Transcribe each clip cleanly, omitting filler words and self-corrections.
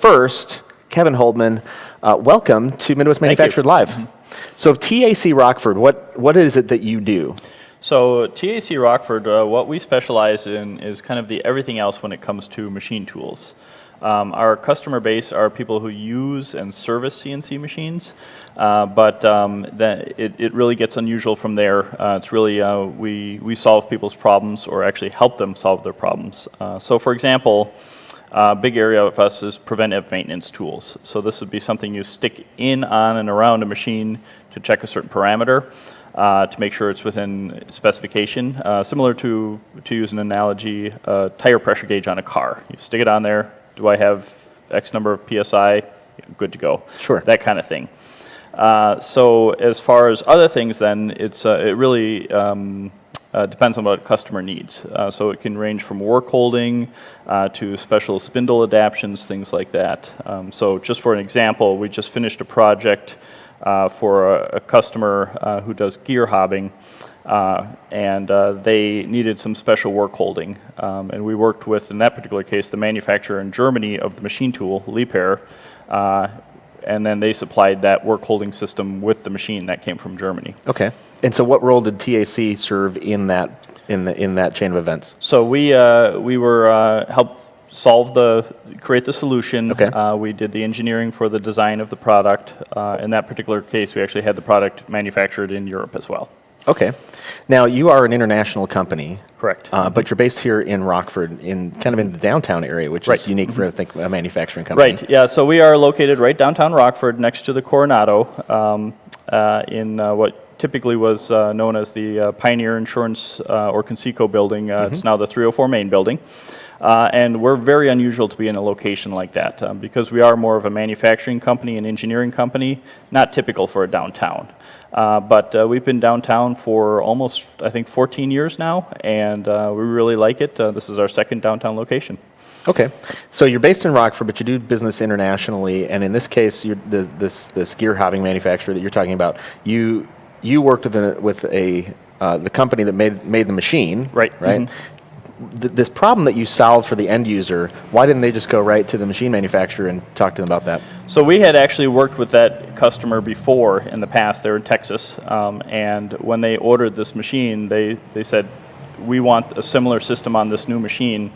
First, Kevin Holdmann, welcome to Midwest Manufactured Live. So TAC Rockford, what is it that you do? So TAC Rockford, what we specialize in is kind of the everything else when it comes to machine tools. Our customer base are people who use and service CNC machines, but it really gets unusual from there. It's really, we solve people's problems or actually help them solve their problems. So for example, a big area of us is preventive maintenance tools. So this would be something you stick in, on, and around a machine to check a certain parameter, to make sure it's within specification. Similar to use an analogy, a tire pressure gauge on a car. You stick it on there, do I have X number of PSI? Good to go. Sure. That kind of thing. So as far as other things then, it really depends on what a customer needs. So it can range from work holding to special spindle adaptions, things like that. So just for an example, we just finished a project for a customer who does gear hobbing, and they needed some special work holding. And we worked with, in that particular case, the manufacturer in Germany of the machine tool, Liebherr, and then they supplied that work holding system with the machine that came from Germany. Okay. And so what role did TAC serve in that chain of events? So we were helped create the solution. Okay. We did the engineering for the design of the product. In that particular case, we actually had the product manufactured in Europe as well. Okay. Now, you are an international company. Correct. But you're based here in Rockford, in the downtown area, which is unique for, I think, a manufacturing company. Right. Yeah. So we are located right downtown Rockford, next to the Coronado, in what typically was known as the Pioneer Insurance or Conseco building. It's now the 304 Main building. And we're very unusual to be in a location like that because we are more of a manufacturing company and engineering company, not typical for a downtown. But we've been downtown for almost, I think, 14 years now, and we really like it. This is our second downtown location. Okay. So you're based in Rockford, but you do business internationally, and in this case, this gear hobbing manufacturer that you're talking about, you worked with the company that made the machine, right? Mm-hmm. This problem that you solved for the end user, why didn't they just go right to the machine manufacturer and talk to them about that? So we had actually worked with that customer before in the past. They were in Texas, and when they ordered this machine, they said, we want a similar system on this new machine.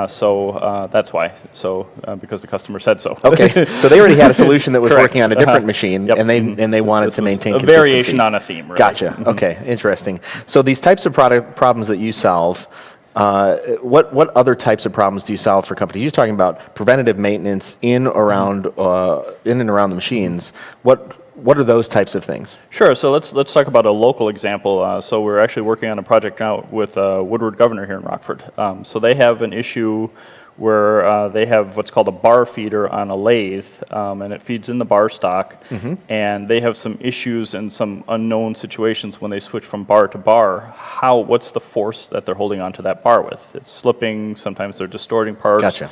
So that's why. So because the customer said so. Okay. So they already had a solution that was working on a different machine, and they wanted to maintain a consistency. Variation on a theme. Really. Gotcha. Mm-hmm. Okay. Interesting. So these types of problems that you solve. What other types of problems do you solve for companies? You're talking about preventative maintenance in and around the machines. What are those types of things? Sure. So let's talk about a local example. So we're actually working on a project now with Woodward Governor here in Rockford. So they have an issue where they have what's called a bar feeder on a lathe, and it feeds in the bar stock, and they have some issues and some unknown situations when they switch from bar to bar. What's the force that they're holding onto that bar with? It's slipping, sometimes they're distorting parts. Gotcha.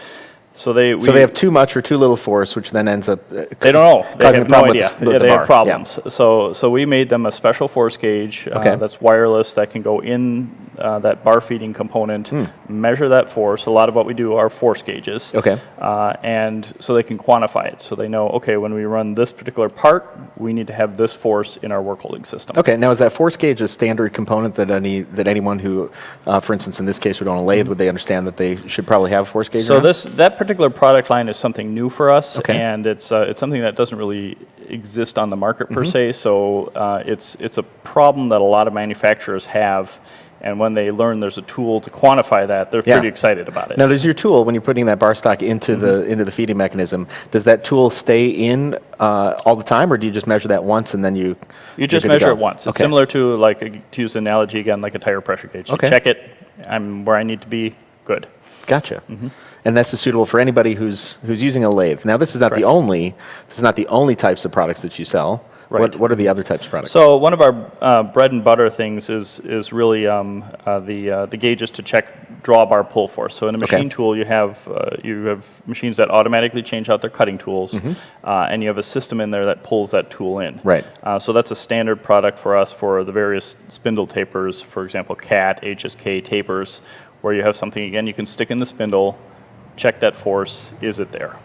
So they have too much or too little force, which then ends up they don't know. They have no idea. They have problems. Yeah. So we made them a special force gauge that's wireless that can go in that bar feeding component, measure that force. A lot of what we do are force gauges. Okay. And so they can quantify it. So they know, okay, when we run this particular part, we need to have this force in our work holding system. Okay. Now, is that force gauge a standard component that anyone who, for instance, in this case, would own a lathe, would they understand that they should probably have a force gauge? So that particular product line is something new for us, and it's something that doesn't really exist on the market per se. So it's a problem that a lot of manufacturers have. And when they learn there's a tool to quantify that, they're pretty excited about it. Now, there's your tool when you're putting that bar stock into the feeding mechanism. Does that tool stay in all the time, or do you just measure that once and then you just measure it once? It's similar to, to use an analogy again, like a tire pressure gauge. You check it, I'm where I need to be, good. Gotcha. And this is suitable for anybody who's using a lathe. Now, this is not the only types of products that you sell. Right. What are the other types of products? So one of our bread and butter things is really the gauges to check drawbar pull force. So in a machine tool, you have machines that automatically change out their cutting tools, and you have a system in there that pulls that tool in. Right. So that's a standard product for us for the various spindle tapers, for example, CAT, HSK tapers, where you have something, again, you can stick in the spindle, check that force. Is it there?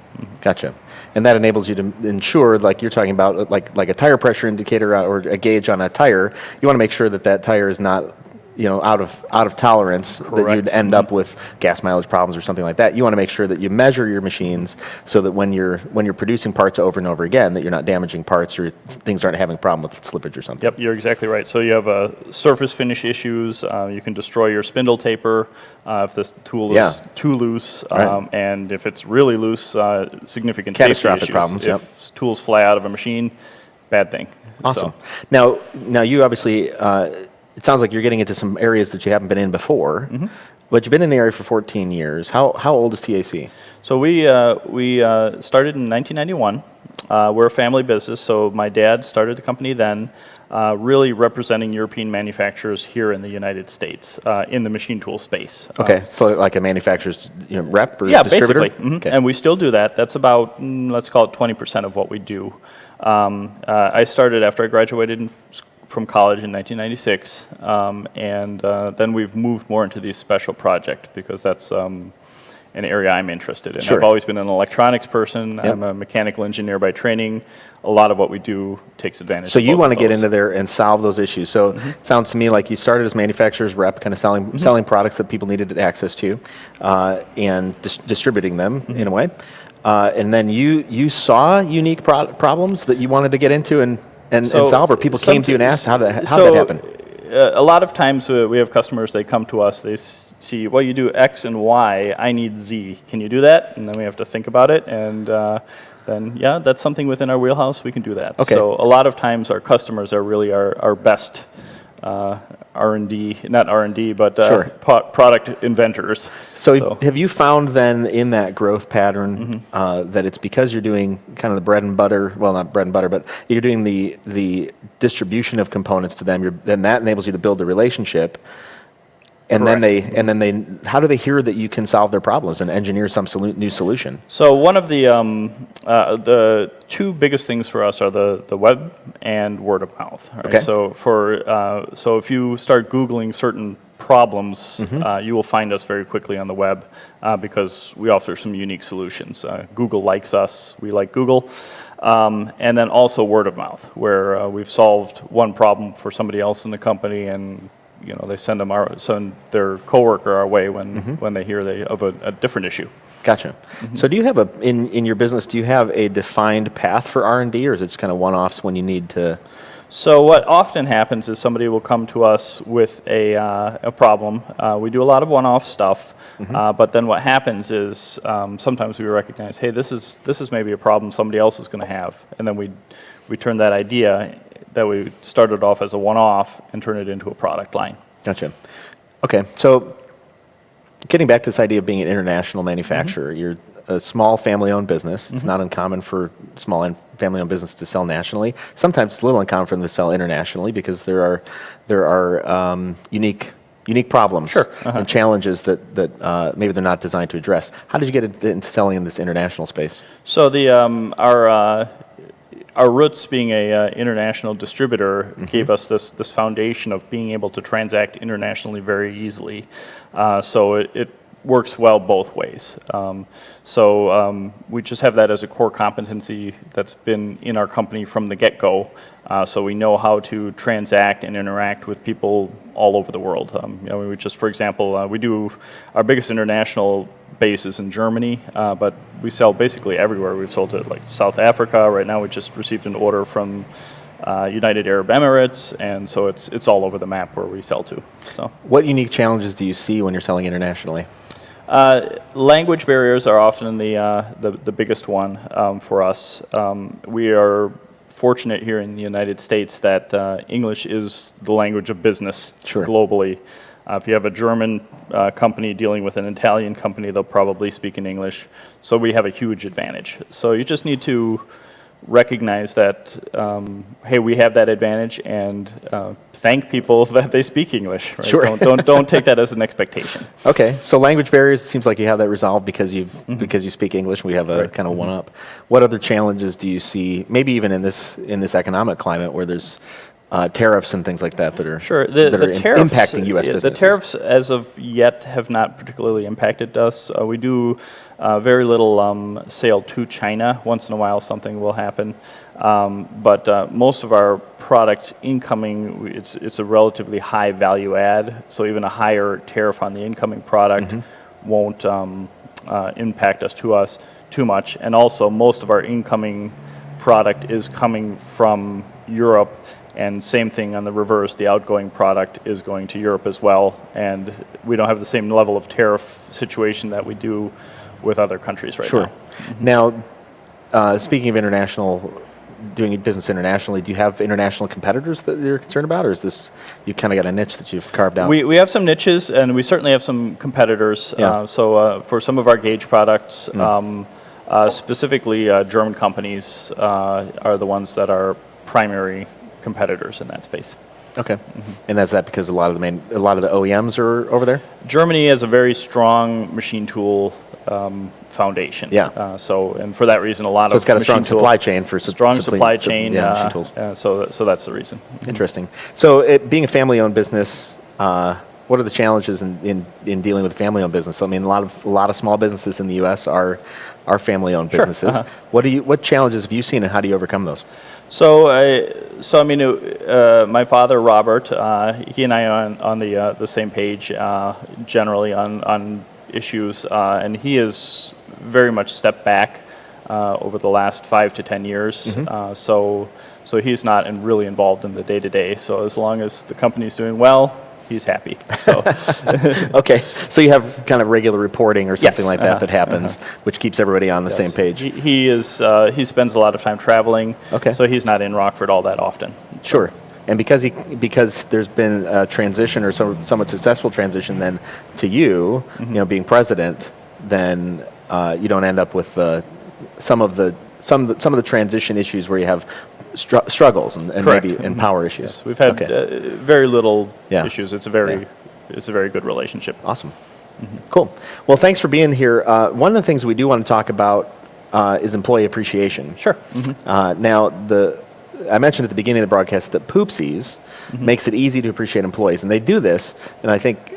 Gotcha. And that enables you to ensure, like you're talking about, like a tire pressure indicator or a gauge on a tire. You want to make sure that that tire is not, out of tolerance, that Correct. you'd end up with gas mileage problems or something like that. You want to make sure that you measure your machines so that when you're producing parts over and over again, that you're not damaging parts or things aren't having a problem with slippage or something. Yep, you're exactly right. So you have surface finish issues. You can destroy your spindle taper if this tool is too loose, Right. and if it's really loose, significant Catastrophic safety issues. problems, yep. If tools fly out of a machine, bad thing. Awesome. So, Now you obviously, it sounds like you're getting into some areas that you haven't been in before, but you've been in the area for 14 years. How old is TAC? So we started in 1991. We're a family business, so my dad started the company then, really representing European manufacturers here in the United States in the machine tool space. Okay, so like a manufacturer's rep or Yeah, distributor? basically. Okay. And we still do that. That's about, let's call it 20% of what we do. I started after I graduated from college in 1996, and then we've moved more into these special projects because that's an area I'm interested in. Sure. I've always been an electronics person. Yep. I'm a mechanical engineer by training. A lot of what we do takes advantage So of you both want to of get those. into there and solve those issues. So it sounds to me like you started as manufacturer's rep, kind of selling products that people needed access to, and distributing them in a way. And then you saw unique problems that you wanted to get into and solve, or people came to you and asked how did that happen? A lot of times we have customers, they come to us, they see, well, you do X and Y, I need Z. Can you do that? And then we have to think about it, and then, yeah, that's something within our wheelhouse, we can do that. Okay. So a lot of times our customers are really our best R&D, not R&D, but Sure. product inventors. So have you found then in that growth pattern that it's because you're doing kind of the bread and butter, well, not bread and butter, but you're doing the distribution of components to them, then that enables you to build the relationship, and Correct. then they how do they hear that you can solve their problems and engineer some new solution? So one of the two biggest things for us are the web and word of mouth. Right? Okay. So if you start Googling certain problems, you will find us very quickly on the web because we offer some unique solutions. Google likes us, we like Google. And then also word of mouth, where we've solved one problem for somebody else in the company, and they send their coworker our way when they hear of a different issue. Gotcha. So do you have in your business, do you have a defined path for R&D, or is it just kind of one-offs when you need to? So what often happens is somebody will come to us with a problem. We do a lot of one-off stuff, but then what happens is sometimes we recognize, hey, this is maybe a problem somebody else is going to have, and then we turn that idea that we started off as a one-off and turn it into a product line. Gotcha. Okay, so getting back to this idea of being an international manufacturer, you're a small family-owned business. It's not uncommon for small and family-owned business to sell nationally. Sometimes it's a little uncommon for them to sell internationally because there are unique problems and challenges that maybe they're not designed to address. How did you get into selling in this international space? So our roots being a international distributor gave us this foundation of being able to transact internationally very easily. So it works well both ways. We just have that as a core competency that's been in our company from the get-go. So we know how to transact and interact with people all over the world. We just, for example, we do our biggest international base is in Germany, but we sell basically everywhere. We've sold to like South Africa. Right now we just received an order from United Arab Emirates, and so it's all over the map where we sell to. So, what unique challenges do you see when you're selling internationally? Language barriers are often the biggest one for us. We are fortunate here in the United States that English is the language of business globally. If you have a German company dealing with an Italian company, they'll probably speak in English. So we have a huge advantage. So you just need to recognize that, hey, we have that advantage, and thank people that they speak English. Right? Sure. Don't take that as an expectation. Okay, so language barriers, it seems like you have that resolved because because you speak English. We have a kind of one-up. What other challenges do you see, maybe even in this economic climate where there's tariffs and things like that that are tariffs, impacting U.S. businesses? The tariffs, as of yet, have not particularly impacted us. We do Very little sale to China. Once in a while, something will happen. But most of our products incoming, it's a relatively high value add. So even a higher tariff on the incoming product won't impact us too much. And also, most of our incoming product is coming from Europe. And same thing on the reverse, the outgoing product is going to Europe as well. And we don't have the same level of tariff situation that we do with other countries right now. Now, speaking of international, doing business internationally, do you have international competitors that you're concerned about, or is this, you kind of got a niche that you've carved out? We have some niches, and we certainly have some competitors. Yeah. So for some of our gauge products, specifically German companies are the ones that are primary competitors in that space. Okay, and that's that because a lot of the OEMs are over there. Germany has a very strong machine tool foundation. Yeah. And for that reason, a lot of it's got a strong supply chain for supply chain. Machine tools. So that's the reason. Interesting. So being a family-owned business, what are the challenges in dealing with a family-owned business? I mean, a lot of small businesses in the U.S. are family-owned businesses. What challenges have you seen, and how do you overcome those? So I mean, my father Robert, he and I are on the same page generally on issues, and he has very much stepped back over the last 5 to 10 years. So he's not really involved in the day-to-day. So as long as the company's doing well, he's happy. So okay, so you have kind of regular reporting or something like that that happens, which keeps everybody on the same page. He spends a lot of time traveling. Okay, so he's not in Rockford all that often. Sure. And because there's been a transition or somewhat successful transition then to you, being president, then you don't end up with some of the transition issues where you have struggles and maybe power issues. Yes, we've had very little issues. It's a very good relationship. Awesome. Cool. Well, thanks for being here. One of the things we do want to talk about is employee appreciation. Sure. Now, I mentioned at the beginning of the broadcast that Poopsies makes it easy to appreciate employees, and they do this, and I think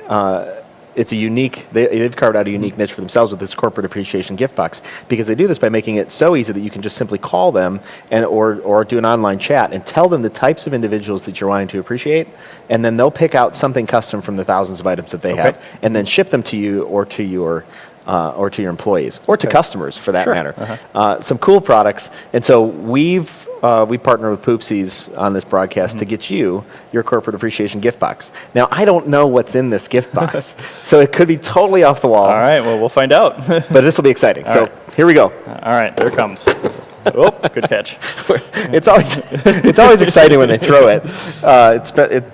it's a unique, they've carved out a unique niche for themselves with this corporate appreciation gift box, because they do this by making it so easy that you can just simply call them or do an online chat and tell them the types of individuals that you're wanting to appreciate, and then they'll pick out something custom from the thousands of items that they have, and then ship them to you or to your employees or to customers for that matter. Some cool products, and so we partner with Poopsies on this broadcast to get you your corporate appreciation gift box. Now, I don't know what's in this gift box, so it could be totally off the wall. All right, well, we'll find out. But this will be exciting. So here we go. All right, there it comes. Oh, good catch. It's always exciting when they throw it.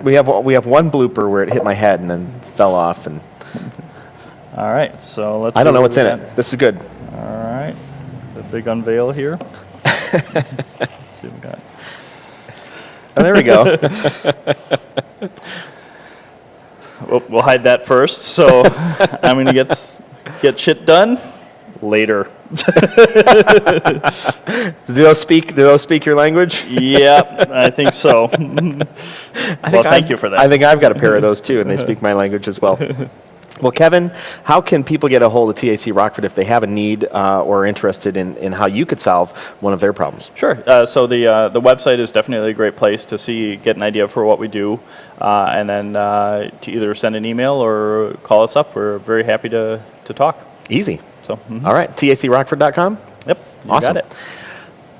We have one blooper where it hit my head and then fell off. And all right, so let's. I don't know what's in it. This is good. All right, the big unveil here. See what we got. Oh, there we go. We'll hide that first. So I'm going to get shit done later. Do those speak your language? Yeah, I think so. Thank you for that. I think I've got a pair of those too, and they speak my language as well. Well, Kevin, how can people get a hold of TAC Rockford if they have a need or are interested in how you could solve one of their problems? Sure. So the website is definitely a great place to get an idea for what we do, and then to either send an email or call us up. We're very happy to talk. Easy. So. All right, tacrockford.com? Yep, you awesome. got it.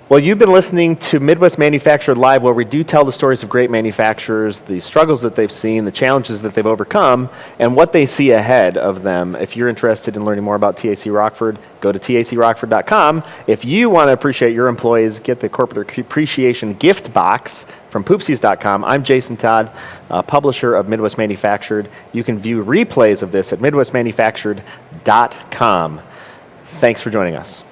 Well, you've been listening to Midwest Manufactured Live, where we do tell the stories of great manufacturers, the struggles that they've seen, the challenges that they've overcome, and what they see ahead of them. If you're interested in learning more about TAC Rockford, go to tacrockford.com. If you want to appreciate your employees, get the Corporate Appreciation Gift Box from poopsies.com. I'm Jason Todd, publisher of Midwest Manufactured. You can view replays of this at midwestmanufactured.com. Thanks for joining us.